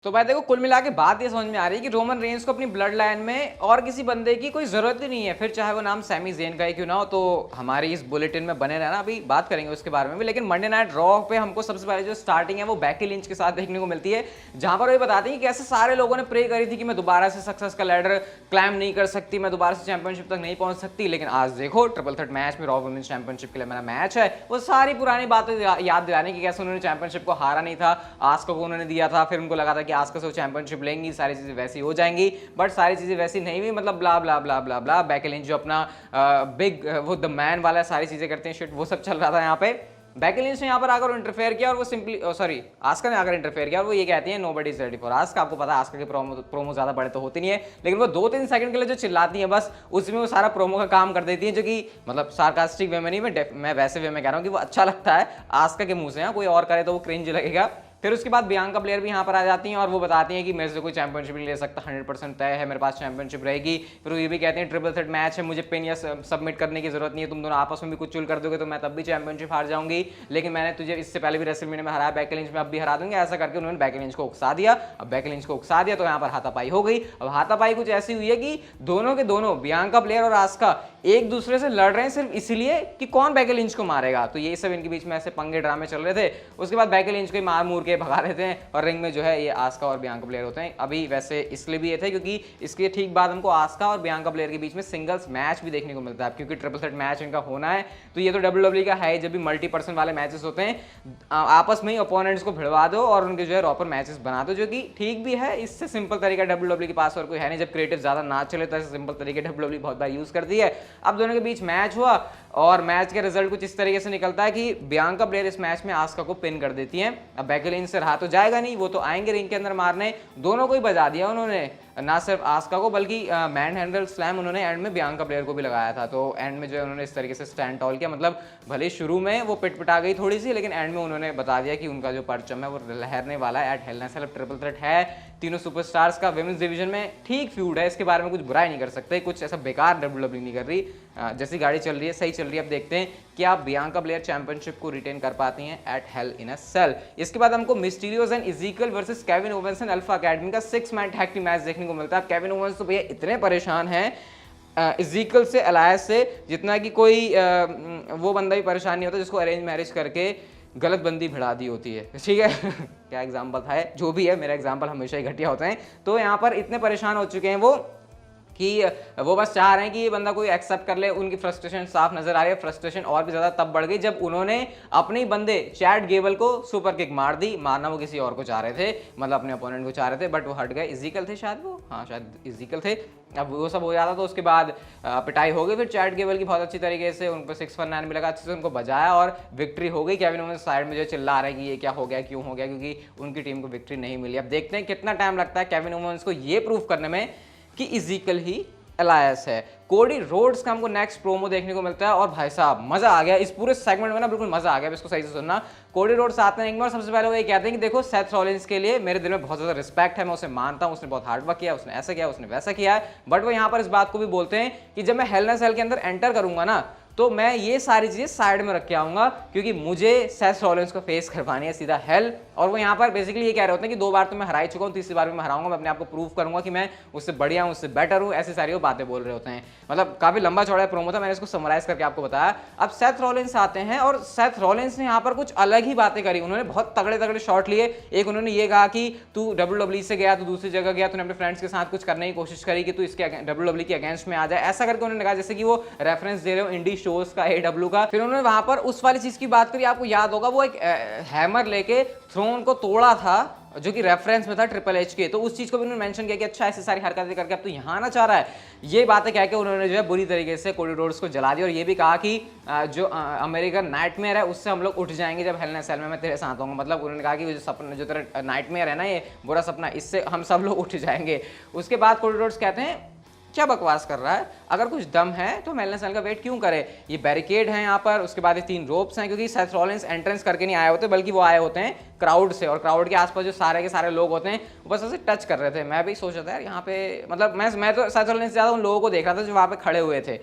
तो भाई देखो, कुल मिला के बात ये समझ में आ रही है कि रोमन रेंस को अपनी ब्लड लाइन में और किसी बंदे की कोई जरूरत ही नहीं है, फिर चाहे वो नाम सैमी ज़ेन का ही क्यों ना हो। तो हमारी इस बुलेटिन में बने रहना, अभी बात करेंगे उसके बारे में भी। लेकिन मंडे नाइट रॉ पे हमको सबसे पहले जो स्टार्टिंग है वो बेकी लिंच के साथ देखने को मिलती है, जहां पर वो बताती है कि कैसे सारे लोगों ने प्रे करी थी कि मैं दोबारा से सक्सेस का लैडर क्लाइम नहीं कर सकती, मैं दोबारा से चैंपियनशिप तक नहीं पहुंच सकती। लेकिन आज देखो ट्रिपल थ्रेट मैच में, रॉ वुमेन्स चैंपियनशिप के लिए मेरा मैच है, वो सारी पुरानी बातें याद दिलाने की, कैसे उन्होंने चैंपियनशिप को हारा नहीं था, आस्का को उन्होंने दिया था, फिर उनको लगा था कि आस्का से चैंपियनशिप लेंगी, सारी चीजें वैसी हो जाएंगी, बट सारी चीजें वैसी नहीं हुई। मतलब ब्ला ब्ला ब्ला ब्ला ब्ला। बेकी लिंच जो अपना बिग वो द मैन वाला सारी चीजें करते हैं, शिट, वो सब चल रहा था यहाँ पे। बेकी लिंच ने यहाँ पर आकर इंटरफेयर किया और वो सिंपली सॉरी आस्का ने आकर इंटरफेयर किया और वो ये कहती है nobody is ready for Oscar. आपको पता है आस्का के प्रोमो ज्यादा बड़े तो होती नहीं है, लेकिन वो 2-3 सेकंड के लिए जो चिल्लाती है बस उसमें वो सारा प्रोमो का काम कर देती है, जो कि मतलब सार्कास्टिक वे में नहीं, मैं वैसे वे में कह रहा हूँ कि वो अच्छा लगता है आस्का के मुंह से। कोई और करे तो वो क्रिंज लगेगा। फिर उसके बाद बियांका ब्लेयर भी यहाँ पर आ जाती हैं और वो बताती हैं कि मेरे से कोई चैंपियनशिप नहीं ले सकता, 100% तय है, मेरे पास चैंपियनशिप रहेगी। फिर वो ये भी कहते हैं ट्रिपल थ्रेट मैच है, मुझे पिन या सबमिट करने की जरूरत नहीं है, तुम दोनों आपस में भी कुछ चुल कर दोगे तो मैं तब भी चैंपियनशिप हार जाऊंगी, लेकिन मैंने तुझे इससे पहले भी रेसलमेनिया में हराया, बेकी लिंच में अब भी हरा दूंगी। ऐसा करके उन्होंने बेकी लिंच को उकसा दिया। अब बेकी लिंच को उकसा दिया तो यहाँ पर हाथापाई हो गई। अब हाथापाई कुछ ऐसी हुई है कि दोनों के दोनों, बियांका ब्लेयर और आस्का, एक दूसरे से लड़ रहे हैं सिर्फ इसलिए कि कौन बेकी लिंच को मारेगा। तो ये सब इनके बीच में ऐसे पंगे ड्रामे चल रहे थे। उसके बाद बेकी लिंच को मार मूर के भगा देते हैं और रिंग में जो है ये आस्का और बियांका ब्लेयर होते हैं। अभी वैसे इसलिए भी ये थे क्योंकि इसके ठीक बाद हमको आस्का और बियांका ब्लेयर के बीच में सिंगल्स मैच भी देखने को मिलता है, क्योंकि ट्रिपल थ्रेट मैच इनका होना है। तो ये तो WWE का है, जब भी मल्टी पर्सन वाले मैचेस होते हैं आपस में ही ओपोनेंट्स को भिड़वा दो और उनके जो है रॉपर मैचेस बना दो, जो कि ठीक भी है। इससे सिंपल तरीका WWE के पास और कोई है नहीं, जब क्रिएटिव ज्यादा ना चले तो ऐसे सिंपल तरीके WWE बहुत बार यूज करती है। अब दोनों के बीच मैच हुआ और मैच के रिजल्ट कुछ इस तरीके से निकलता है कि बियांका ब्लेयर इस मैच में आस्का को पिन कर देती हैं। अब बेकी लिंच से रहा तो जाएगा नहीं, वो तो आएंगे रिंग के अंदर मारने। दोनों को ही बजा दिया उन्होंने, ना सिर्फ आस्का को बल्कि मैन हैंडल स्लैम उन्होंने एंड में बियांका ब्लेयर को भी लगाया था। तो एंड में जो है उन्होंने इस तरीके से स्टैंड टॉल किया, मतलब भले शुरू में वो पिटपिटा गई थोड़ी सी, लेकिन एंड में उन्होंने बता दिया कि उनका जो परचम है वो लहरने वाला है eight Hell in a cell. Triple threat है, तीनों सुपरस्टार्स का विमेंस डिवीजन में ठीक फ्यूड है, इसके बारे में कुछ बुराई नहीं कर सकते, कुछ ऐसा बेकार WWE नहीं कर रही। जैसी गाड़ी चल रही है सही चल रही है। अब देखते हैं कि आप बियांका ब्लेयर चैंपियनशिप को रिटेन कर पाती हैं at Hell in a Cell. इसके बाद हमको Mysterios and Ezekiel versus Kevin Owens and Alpha Academy का 6 मैन टैग टीम मैच देखने को मिलता है। केविन ओवेंस तो भैया इतने परेशान हैं इज़ीकियल से, अलायस से, जितना कि कोई वो बंदा भी परेशान नहीं होता जिसको अरेंज मैरिज करके गलत बंदी भिड़ा दी होती है, ठीक है क्या एग्जाम्पल था, जो भी है, मेरा एग्जाम्पल हमेशा ही घटिया होते हैं। तो यहाँ पर इतने परेशान हो चुके हैं वो कि वो बस चाह रहे हैं कि ये बंदा कोई एक्सेप्ट कर ले। उनकी फ्रस्ट्रेशन साफ नजर आ रही है। फ्रस्ट्रेशन और भी ज्यादा तब बढ़ गई जब उन्होंने अपने बंदे चैट गेबल को सुपर किक मार दी। मारना वो किसी और को चाह रहे थे, मतलब अपने अपोनेंट को चाह रहे थे, बट वो हट गए। इज़ीकियल थे शायद, वो हाँ शायद इज़ीकियल थे। अब वो सब हो जाता तो उसके बाद पिटाई हो गई। फिर चैट गेबल की बहुत अच्छी तरीके से उनको 619 में लगा, अच्छे से उनको बजाया और विक्ट्री हो गई। केविन ओवेंस साइड में जो चिल्ला रहे हैं कि ये क्या हो गया, क्यों हो गया, क्योंकि उनकी टीम को विक्ट्री नहीं मिली। अब देखते हैं कितना टाइम लगता है केविन ओवेंस को ये प्रूव करने में कि इज़ीकियल ही अलायस है। कोडी रोड्स का हमको नेक्स्ट प्रोमो देखने को मिलता है और भाई साहब मजा आ गया इस पूरे सेगमेंट में ना, बिल्कुल मजा आ गया। इसको सही से सुनना। कोडी रोड्स आते हैं एक बार, सबसे पहले वो ये कहते हैं कि देखो सेथ रॉलिंस के लिए मेरे दिल में बहुत ज्यादा रिस्पेक्ट है, मैं उसे मानता हूं, उसने बहुत हार्ड वर्क किया, उसने ऐसा किया, उसने वैसा किया है। बट वो यहाँ पर इस बात को भी बोलते हैं कि जब मैं हेल इन अ सेल के अंदर एंटर करूंगा ना, तो मैं ये सारी चीजें साइड में रख के आऊंगा, क्योंकि मुझे सेथ रॉलिंस को फेस करवानी है सीधा हेल। और वो यहाँ पर बेसिकली ये कह रहे होते हैं कि 2 बार तो मैं हरा ही चुका हूँ, तीसरी बार भी मैं हराऊंगा, मैं अपने आप को प्रूव करूंगा कि मैं उससे बढ़िया हूँ, उससे बेटर हूँ। ऐसी सारी वो बातें बोल रहे होते हैं। मतलब काफी लंबा चौड़ा प्रोमो था, मैंने इसको समराइज करके आपको बताया। अब सेथ रॉलिंस आते हैं और सेथ रॉलिंस ने यहाँ पर कुछ अलग ही बातें करी। उन्होंने बहुत तगड़े तगड़े शॉट लिए। एक उन्होंने ये कहा कि तू WWE से गया, तू दूसरी जगह गया, तूने अपने फ्रेंड्स के साथ कुछ करने की कोशिश करी कि तू इसके WWE के अगेंस्ट में आ जाए, ऐसा करके उन्होंने कहा जैसे कि वो रेफरेंस दे रहे हो इंडी शोज का, AEW का। फिर उन्होंने वहां पर उस वाली चीज की बात करी, आपको याद होगा वो एक हैमर लेके थ्रोन को तोड़ा था, जो कि रेफरेंस में था ट्रिपल एच के। तो उस चीज को भी उन्होंने मेंशन किया कि अच्छा ऐसी सारी हरकतें करके अब तो यहाँ आना चाह रहा है। ये बातें कह के उन्होंने जो है बुरी तरीके से कोडी रोड्स को जला दिया और ये भी कहा कि जो अमेरिकन नाइटमेयर है उससे हम लोग उठ जाएंगे जब हेल इन अ सेल में मैं तेरे साथ होऊंगा। मतलब उन्होंने कहा कि जो सपना, जो तेरा नाइटमेयर है ना, ये बुरा सपना, इससे हम सब लोग उठ जाएंगे। उसके बाद कोडी रोड्स कहते हैं क्या बकवास कर रहा है, अगर कुछ दम है तो हेल इन अ सेल का वेट क्यों करे। ये बैरिकेड है यहाँ पर, उसके बाद ये 3 रोप्स हैं, क्योंकि सेथ रॉलिंस एंट्रेंस करके नहीं आए होते, बल्कि वो आए होते हैं क्राउड से, और क्राउड के आसपास जो सारे के सारे लोग होते हैं वो बस ऐसे टच कर रहे थे। मैं भी सोच रहा था यार यहाँ पे, मतलब मैं तो सेथ रॉलिंस से ज़्यादा उन लोगों को देख रहा था जो वहाँ पे खड़े हुए थे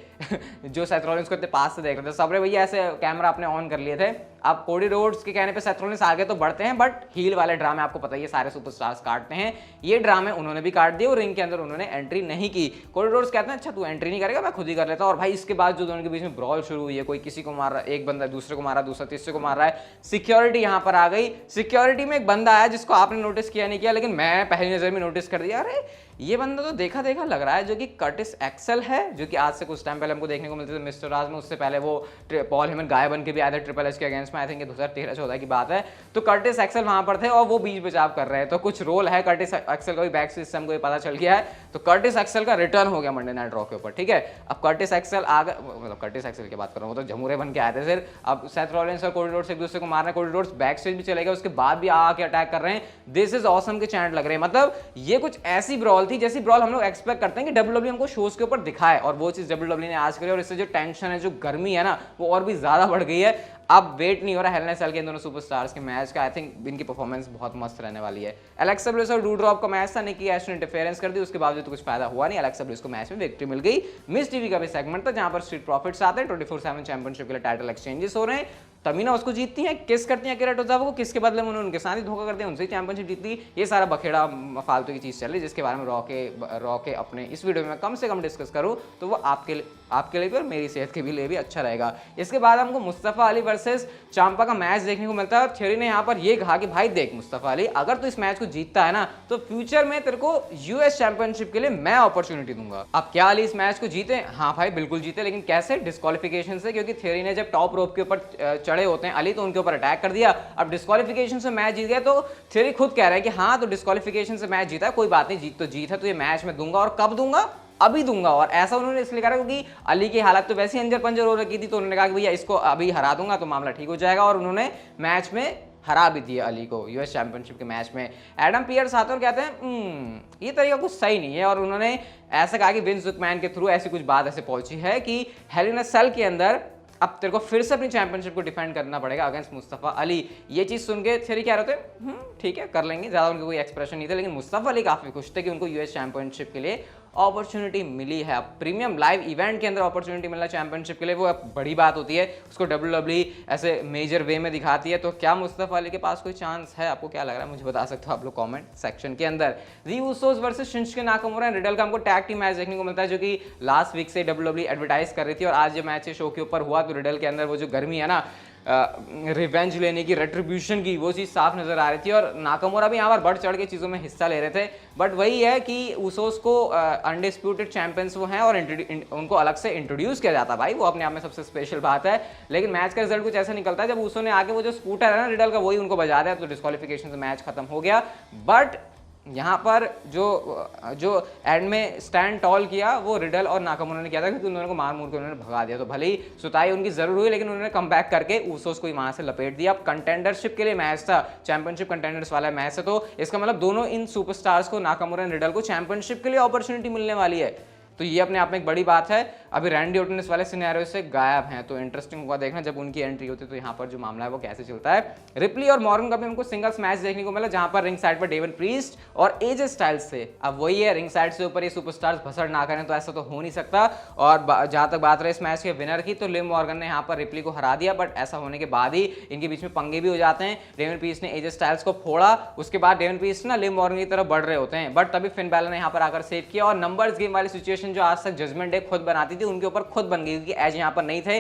जो सेथ रॉलिंस को इतने पास से देख रहे थे। सबने भैया ऐसे कैमरा अपने ऑन कर लिए थे। अब कोडी रोड्स के कहने पे सेथ रॉलिंस आगे तो बढ़ते हैं, बट हील वाले ड्रामे आपको पता ही है सारे सुपरस्टार्स काटते हैं, ये ड्रामे उन्होंने भी काट दिए और रिंग के अंदर उन्होंने एंट्री नहीं की। कोडी रोड्स कहते हैं अच्छा तू एंट्री नहीं करेगा, मैं खुद ही कर लेता हूं। और भाई इसके बाद जो दोनों के बीच में ब्रॉल शुरू हुई है, कोई किसी को मार रहा है, एक बंदा दूसरे को मार रहा है, दूसरा तीसरे को मार रहा है, सिक्योरिटी यहां पर आ गई। सिक्योरिटी में एक बंदा आया जिसको आपने नोटिस किया नहीं किया, लेकिन मैं पहली नजर में नोटिस कर दिया, अरे ये बंदा तो देखा देखा लग रहा है, जो कि कर्टिस एक्सेल है, जो कि आज से कुछ टाइम पहले हमको देखने को मिलते थे मिस्टर राज में। उससे पहले वो पॉल हेमन गाय बन के भी आए थे ट्रिपल एच के अगेंस्ट में, आई थिंक 2013-14 की बात है। तो कर्टिस एक्सेल वहां पर थे और वो बीच बचाव कर रहे हैं, तो कुछ रोल है कर्टिस एक्सेल का भी बैक सिस्टम को पता चल गया है। तो कर्टिस एक्सेल का रिटर्न हो गया मंडे नाइट रॉ के ऊपर, ठीक है। अब कर्टिस एक्सेल आ गए, मतलब कर्टिस एक्सेल की बात कर रहा हूँ, वो तो जमूरे बन के आए थे फिर। अब सेथ रॉलिंस और कोडी रोड्स एक दूसरे को मारने, कोडी रोड्स बैक स्टेज भी चले गए, उसके बाद भी आके अटैक कर रहे हैं। दिस इज ऑसम के चैंट लग रहे हैं, मतलब ये कुछ ऐसी ब्रॉल थी जैसी ब्रॉल हम लोग एक्सपेक्ट करते हैं कि डब्ल्यूडब्ल्यू हमको शोज के ऊपर दिखाए, और वो चीज डब्ल्यूडब्ल्यू ने आज करी। और इससे जो टेंशन है, जो गर्मी है ना, वो और भी ज्यादा बढ़ गई है। अब वेट नहीं हो रहा हेल इन अ सेल के इन दोनों सुपरस्टार्स के मैच का। आई थिंक इनकी परफॉर्मेंस बहुत मस्त रहने वाली है। एलेक्सा ब्लिस और डूड्रॉप का मैच था, निकी एश ने इंटरफेरेंस कर दी, उसके बावजूद तो कुछ फायदा हुआ नहीं। एलेक्सा ब्लिस को मैच में विक्ट्री मिल गई। मिस टीवी का भी सेगमेंट था जहां पर स्ट्रीट प्रॉफिट्स आते हैं, 24/7 चैंपियनशिप के लिए टाइटल एक्सचेंजेस हो रहे हैं। तमीना उसको जीतती है, किस करती है अकीरा टोजावा को, किसके बदले में उन्होंने उनके साथ ही धोखा करते हैं, उनसे ही चैंपियनशिप जीतती। ये सारा बखेड़ा फालतू की चीज चल रही है, जिसके बारे में रॉ के अपने इस वीडियो में कम से कम डिस्कस करूं तो वो आपके लिए भी और मेरी सेहत के लिए भी अच्छा रहेगा। इसके बाद हमको मुस्तफा अली वर्सेस चांपा का मैच देखने को मिलता है। थ्योरी ने यहाँ पर ये कहा कि भाई देख मुस्तफा अली, अगर तू इस मैच को जीतता है ना, तो फ्यूचर में तेरे को यूएस चैंपियनशिप के लिए मैं अपॉर्चुनिटी दूंगा। अब क्या अली इस मैच को जीते? हाँ भाई बिल्कुल जीते, लेकिन कैसे? डिस्क्वालिफिकेशन से, क्योंकि थ्योरी ने जब टॉप रोप के ऊपर चढ़े होते हैं अली, तो उनके ऊपर अटैक कर दिया। अब डिस्क्वालिफिकेशन से मैच जीत गया, तो थ्योरी खुद कह रहा है कि हाँ तो डिस्क्वालिफिकेशन से मैच जीता, कोई बात नहीं, जीत तो जीत है, तो ये मैच में दूंगा। और कब दूंगा? अभी दूंगा। और ऐसा उन्होंने इसलिए कहा क्योंकि अली की हालत तो वैसे ही अंजर पंजर हो रखी थी, तो उन्होंने कहा कि भैया इसको अभी हरा दूंगा तो मामला ठीक हो जाएगा। और उन्होंने मैच में हरा भी दिया अली को यूएस चैंपियनशिप के मैच में। एडम पियर्स आते और कहते हैं ये तरीका कुछ सही नहीं है, और उन्होंने ऐसा कहा कि विंस मैकमैन के थ्रू ऐसी कुछ बात ऐसे पहुंची है कि हेल इन अ सेल के अंदर अब तेरे को फिर से अपनी चैंपियनशिप को डिफेंड करना पड़ेगा अगेंस्ट मुस्तफा अली। ये चीज सुन के थ्योरी क्या रहते हैं, ठीक है कर लेंगे, ज्यादा उनके कोई एक्सप्रेशन नहीं था, लेकिन मुस्तफा अली काफी खुश थे कि उनको यूएस चैंपियनशिप के लिए अपॉर्चुनिटी मिली है। अब प्रीमियम लाइव इवेंट के अंदर अपॉर्चुनिटी मिलना चैंपियनशिप के लिए वो बड़ी बात होती है, उसको डब्ल्यूडब्ल्यूई ऐसे मेजर वे में दिखाती है। तो क्या मुस्तफा अली के पास कोई चांस है? आपको क्या लग रहा है मुझे बता सकते हो आप लोग कमेंट सेक्शन के अंदर। The Usos versus Shinsuke Nakamura and Riddle का हमको टैग टीम मैच देखने को मिलता है, जो कि लास्ट वीक से डब्ल्यूडब्ल्यूई एडवर्टाइज कर रही थी। और आज जो मैच शो के ऊपर हुआ, तो रिडल के अंदर वो जो गर्मी है ना रिवेंज लेने की, रेट्रिब्यूशन की, वो चीज़ साफ नजर आ रही थी। और नाकामुरा भी यहाँ पर बढ़ चढ़ के चीज़ों में हिस्सा ले रहे थे। बट वही है कि उसोस को अनडिस्प्यूटेड चैंपियंस वो हैं और उनको अलग से इंट्रोड्यूस किया जाता है, भाई वो अपने आप में सबसे स्पेशल बात है। लेकिन मैच का रिजल्ट कुछ ऐसा निकलता है, जब उसो ने आके वो जो स्कूटर है ना रिडल का, वही उनको बजा दिया, तो डिस्क्वालिफिकेशन से मैच खत्म हो गया। बट यहाँ पर जो एंड में स्टैंड टॉल किया वो रिडल और नाकामुरा ने किया था, क्योंकि उन्होंने को मार मूर के उन्होंने भगा दिया। तो भले ही सुताई उनकी जरूर हुई, लेकिन उन्होंने कम बैक करके उसोस को वहां से लपेट दिया। अब कंटेंडरशिप के लिए मैच था, चैंपियनशिप कंटेंडर्स वाला मैच है, तो इसका मतलब दोनों इन सुपरस्टार्स को, नाकामुरा और रिडल को, चैंपियनशिप के लिए अपॉर्चुनिटी मिलने वाली है। तो ये अपने आप में एक बड़ी बात है। अभी रैंडी ऑर्टन इस वाले सिनेरियो से गायब हैं, तो इंटरेस्टिंग होगा देखना जब उनकी एंट्री होती है, तो यहाँ पर जो मामला है वो कैसे चलता है। रिप्ली और मॉर्गन का भी हमको सिंगल्स मैच देखने को मिला, जहां पर रिंग साइड पर डेवन प्रीस्ट और एजे स्टाइल्स से। अब वही है, रिंग साइड से ऊपर ये सुपरस्टार्स भसड़ ना करें तो ऐसा तो हो नहीं सकता। और जहां तक बात रही इस मैच के विनर की, तो लिम मॉर्गन ने यहाँ पर रिप्ली को हरा दिया। बट ऐसा होने के बाद ही इनके बीच में पंगे भी हो जाते हैं। डेवन प्रीस्ट ने एजे स्टाइल्स को फोड़ा, उसके बाद डेवन प्रीस्ट ना लिम मॉर्गन की तरफ बढ़ रहे होते हैं, बट तभी फिन बैलर ने यहाँ पर आकर सेव किया। और नंबर्स गेम वाली सिचुएशन जो आज तक जजमेंट डे खुद बनाती थी, उनके ऊपर खुद बन गई, क्योंकि एज यहाँ पर नहीं थे।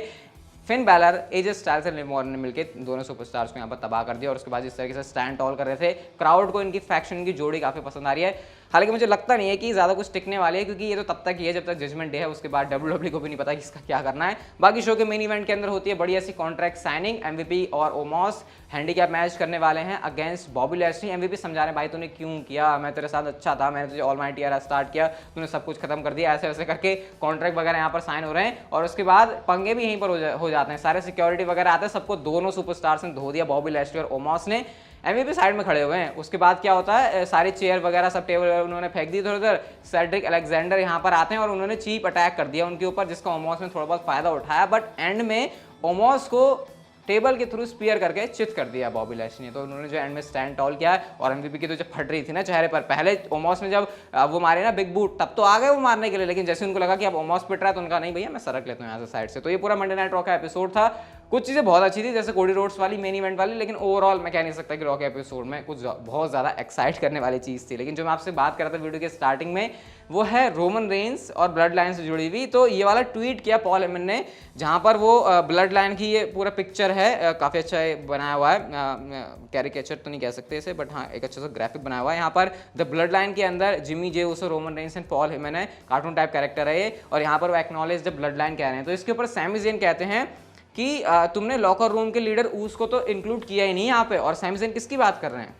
फिन बैलर, एजे स्टाइल्स और लिम मॉर्गन ने मिलकर दोनों सुपरस्टार्स को यहाँ पर तबाह कर दिया। और उसके बाद इस तरीके से स्टैंड टॉल कर रहे थे। क्राउड को इनकी फैक्शन की जोड़ी काफी पसंद आ रही है। हालांकि मुझे लगता नहीं है कि ज़्यादा कुछ टिकने वाली है, क्योंकि ये तो तब तक ही है जब तक जजमेंट डे है, उसके बाद डब्ल्यूडब्ल्यूई को भी नहीं पता कि इसका क्या करना है। बाकी शो के मेन इवेंट के अंदर होती है बड़ी ऐसी कॉन्ट्रैक्ट साइनिंग। एमवीपी और ओमॉस हैंडीकैप मैच करने वाले हैं अगेंस्ट बॉबी लैशली। एमवीपी समझा रहे भाई तूने क्यों किया, मैं तेरे साथ अच्छा था, मैंने तुझे ऑलमाइटी एरा स्टार्ट किया, तूने सब कुछ खत्म कर दिया, ऐसे वैसे करके कॉन्ट्रैक्ट वगैरह यहाँ पर साइन हो रहे हैं। और उसके बाद पंगे भी यहीं पर हो जाते हैं, सारे सिक्योरिटी वगैरह आते हैं, सबको दोनों सुपरस्टार्स ने धो दिया, बॉबी लैशली और ओमॉस ने। एमवीपी साइड में खड़े हुए हैं। उसके बाद क्या होता है, सारी चेयर वगैरह सब टेबल उन्होंने फेंक दी इधर-उधर। सेड्रिक अलेक्जेंडर यहाँ पर आते हैं और उन्होंने चीप अटैक कर दिया उनके ऊपर, जिसका ओमॉस ने थोड़ा बहुत फायदा उठाया। बट एंड में ओमॉस को टेबल के थ्रू स्पीयर करके चित कर दिया बॉबी लैशली ने। तो उन्होंने जो एंड में स्टैंड टॉल किया है, और एमवीपी की तो जब फट रही थी ना चेहरे पर, पहले ओमॉस ने जब वो मारे ना बिग बूट, तब तो आ गए वो मारने के लिए, लेकिन जैसे उनको लगा कि अब ओमॉस पिट रहा है, तो उनका नहीं भैया मैं सरक लेता हूँ यहाँ से साइड से। तो ये पूरा मंडे नाइट रॉ का एपिसोड था। कुछ चीज़ें बहुत अच्छी थी जैसे कोडी रोड्स वाली मेन इवेंट वाली, लेकिन ओवरऑल मैं कह नहीं सकता कि रॉ के एपिसोड में कुछ बहुत ज़्यादा एक्साइट करने वाली चीज़ थी। लेकिन जो मैं आपसे बात कर रहा था वीडियो के स्टार्टिंग में वो है रोमन रेंस और ब्लड लाइन से जुड़ी हुई। तो ये वाला ट्वीट किया पॉल हेमन ने जहाँ पर वो ब्लड लाइन की ये पूरा पिक्चर है, काफ़ी अच्छा बनाया हुआ है, कैरिकेचर तो नहीं कह सकते इसे बट हाँ एक अच्छा सा ग्राफिक बनाया हुआ है। यहाँ पर द ब्लड लाइन के अंदर Jimmy J Uso, Roman Reigns and Paul Heyman है, कार्टून टाइप कैरेक्टर है ये, और यहाँ पर वो एक्नॉलेज द ब्लड लाइन कह रहे हैं। तो इसके ऊपर सैमी ज़ेन कहते हैं कि तुमने लॉकर रूम के लीडर ऊस को तो इंक्लूड किया ही नहीं यहाँ पे, और सैमी ज़ेन किसकी बात कर रहे हैं,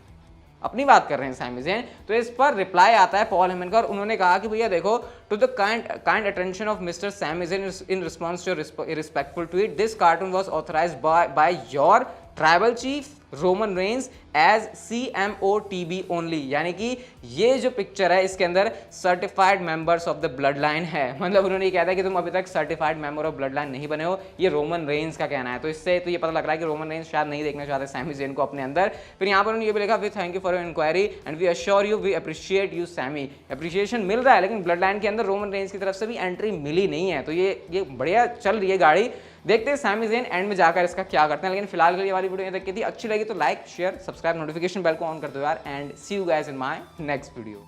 अपनी बात कर रहे हैं सैमी ज़ेन। तो इस पर रिप्लाई आता है पॉल हेमन का और उन्होंने कहा कि भैया देखो, to the kind attention of mister Sami Zayn in response to respectful tweet, this cartoon was authorised by your tribal chief Roman Reigns as CMOTB only, यानी कि ये जो पिक्चर है इसके अंदर certified members of the blood line है। मतलब उन्होंने ये कहा था कि तुम अभी तक certified member of blood line नहीं बने हो, ये रोमन रेंस का कहना है। तो इससे तो ये पता लग रहा है कि रोमन रेंस शायद नहीं देखना चाहते सैमी ज़ेन को अपने अंदर। फिर यहाँ पर उन्होंने ये भी लिखा, we thank you for your inquiry and we assure you we appreciate you Sammy. Appreciation मिल रहा है लेकिन ब्लड लाइन के अंदर रोमन रेंस की तरफ से भी एंट्री मिली नहीं है। तो ये बढ़िया चल रही है गाड़ी, देखते हैं सैमी ज़ेन एंड में जाकर इसका क्या करते हैं। लेकिन फिलहाल के लिए वाली वीडियो यहाँ तक की थी, अच्छी लगी तो like share subscribe notification bell को ऑन कर दो यार, and see you guys in my next video.